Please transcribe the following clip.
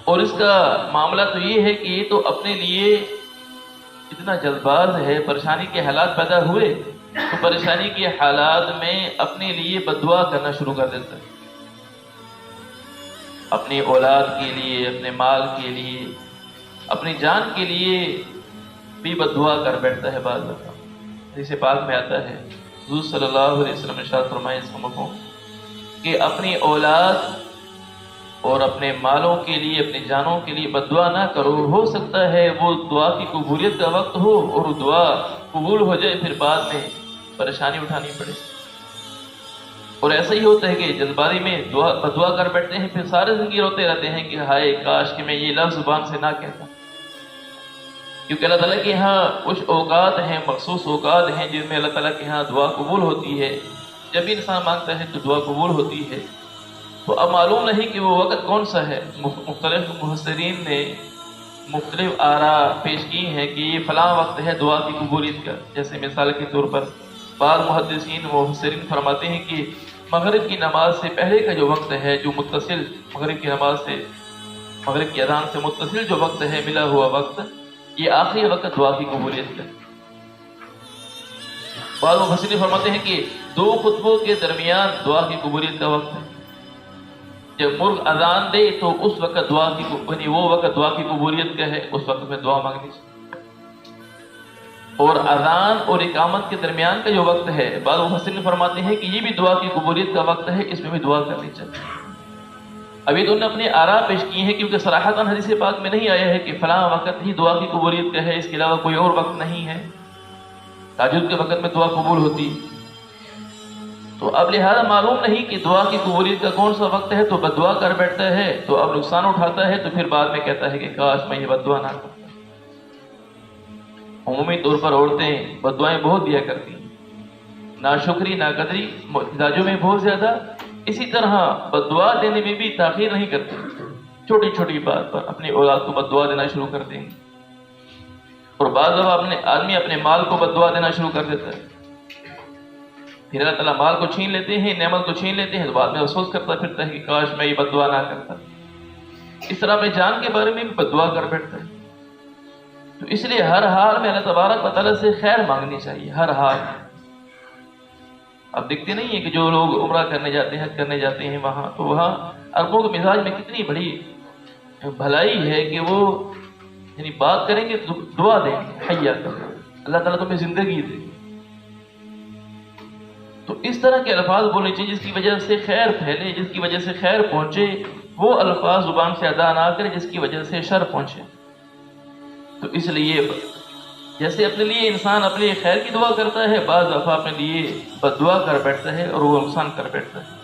اور اس کا معاملہ تو یہ ہے کہ یہ تو اپنے لیے اتنا جلد باز ہے، پریشانی کے حالات پیدا ہوئے تو پریشانی کے حالات میں اپنے لیے بد دعا کرنا شروع کر دیتا ہے، اپنی اولاد کے لیے، اپنے مال کے لیے، اپنی جان کے لیے بھی بد دعا کر بیٹھتا ہے بعض دفعہ۔ حدیث پاک میں آتا ہے، حضور صلی اللہ علیہ وسلم ارشاد فرمائے اس کو کہ اپنی اولاد اور اپنے مالوں کے لیے، اپنی جانوں کے لیے بد دعا نہ کرو، ہو سکتا ہے وہ دعا کی قبولیت کا وقت ہو اور وہ دعا قبول ہو جائے، پھر بعد میں پریشانی اٹھانی پڑے۔ اور ایسا ہی ہوتا ہے کہ جلد بازی میں بد دعا کر بیٹھتے ہیں، پھر سارے زندگی روتے رہتے ہیں کہ ہائے کاش کہ میں یہ لفظ زبان سے نہ کہتا، کیونکہ اللہ تعالیٰ کے یہاں کچھ اوقات ہیں، مخصوص اوقات ہیں جن میں اللہ تعالیٰ کے یہاں دعا قبول ہوتی ہے۔ جب بھی انسان مانگتا ہے تو دعا قبول ہوتی ہے، تو اب معلوم نہیں کہ وہ وقت کون سا ہے۔ مختلف مفسرین نے مختلف آراء پیش کی ہیں کہ یہ فلاں وقت ہے دعا کی قبولیت کا۔ جیسے مثال کے طور پر بعض محدثین و مفسرین فرماتے ہیں کہ مغرب کی نماز سے پہلے کا جو وقت ہے، جو متصل مغرب کی نماز سے، مغرب کی اذان سے متصل جو وقت ہے، ملا ہوا وقت، یہ آخری وقت دعا کی قبولیت کا۔ بعض مفسرین فرماتے ہیں کہ دو خطبوں کے درمیان دعا کی قبولیت کا وقت ہے۔ جب مرغ اذان دے تو اس وقت دعا کی، یعنی وہ وقت دعا کی قبولیت کا ہے، اس وقت میں دعا مانگنی چاہیے۔ اور اذان اور اقامت کے درمیان کا جو وقت ہے، بعض مفسرین فرماتے ہیں کہ یہ بھی دعا کی قبولیت کا وقت ہے، اس میں بھی دعا کرنی چاہیے۔ ابھی تو انہوں نے اپنے آراء پیش کی ہیں، کیونکہ صراحتاً حدیث پاک میں نہیں آیا ہے کہ فلاں وقت ہی دعا کی قبولیت کا ہے، اس کے علاوہ کوئی اور وقت نہیں ہے۔ تہجد کے وقت میں دعا قبول ہوتی، تو اب لہذا معلوم نہیں کہ دعا کی قبولیت کا کون سا وقت ہے، تو بد دعا کر بیٹھتا ہے، تو اب نقصان اٹھاتا ہے، تو پھر بعد میں کہتا ہے کہ کاش میں یہ بد دعا نہ کرتا۔ عمومی طور پر عورتیں بد دعائیں بہت دیا کرتی ہیں، ناشکری ناقدری مزاجوں میں بہت زیادہ، اسی طرح بد دعا دینے میں بھی تاخیر نہیں کرتے، چھوٹی چھوٹی بات پر اپنی اولاد کو بد دعا دینا شروع کر دیں گے۔ اور بعض دفعہ آدمی اپنے مال کو بد دعا دینا شروع کر دیتا ہے، پھر اللہ تعالیٰ مال کو چھین لیتے ہیں، نعمت کو چھین لیتے ہیں، تو بعد میں افسوس کرتا پھرتا ہے کہ کاش میں یہ بد دعا نہ کرتا۔ اس طرح اپنے جان کے بارے میں بھی بد دعا کر بیٹھتا ہے۔ تو اس لیے ہر حال میں اللہ تبارک و تعالیٰ سے خیر مانگنی چاہیے، ہر حال میں۔ اب دیکھتے نہیں ہیں کہ جو لوگ عمرہ کرنے جاتے ہیں، حج کرنے جاتے ہیں وہاں، تو وہاں عربوں کے مزاج میں کتنی بڑی بھلائی ہے کہ وہ یعنی بات کریں گے تو دعا دیں گے، حیا کر، اللہ تعالیٰ تمہیں زندگی دے۔ تو اس طرح کے الفاظ بولنے چاہیے جس کی وجہ سے خیر پھیلے، جس کی وجہ سے خیر پہنچے، وہ الفاظ زبان سے ادا نہ کرے جس کی وجہ سے شر پہنچے۔ تو اس لیے جیسے اپنے لیے انسان اپنے خیر کی دعا کرتا ہے، بعض دفعہ اپنے لیے بد دعا کر بیٹھتا ہے اور وہ نقصان کر بیٹھتا ہے۔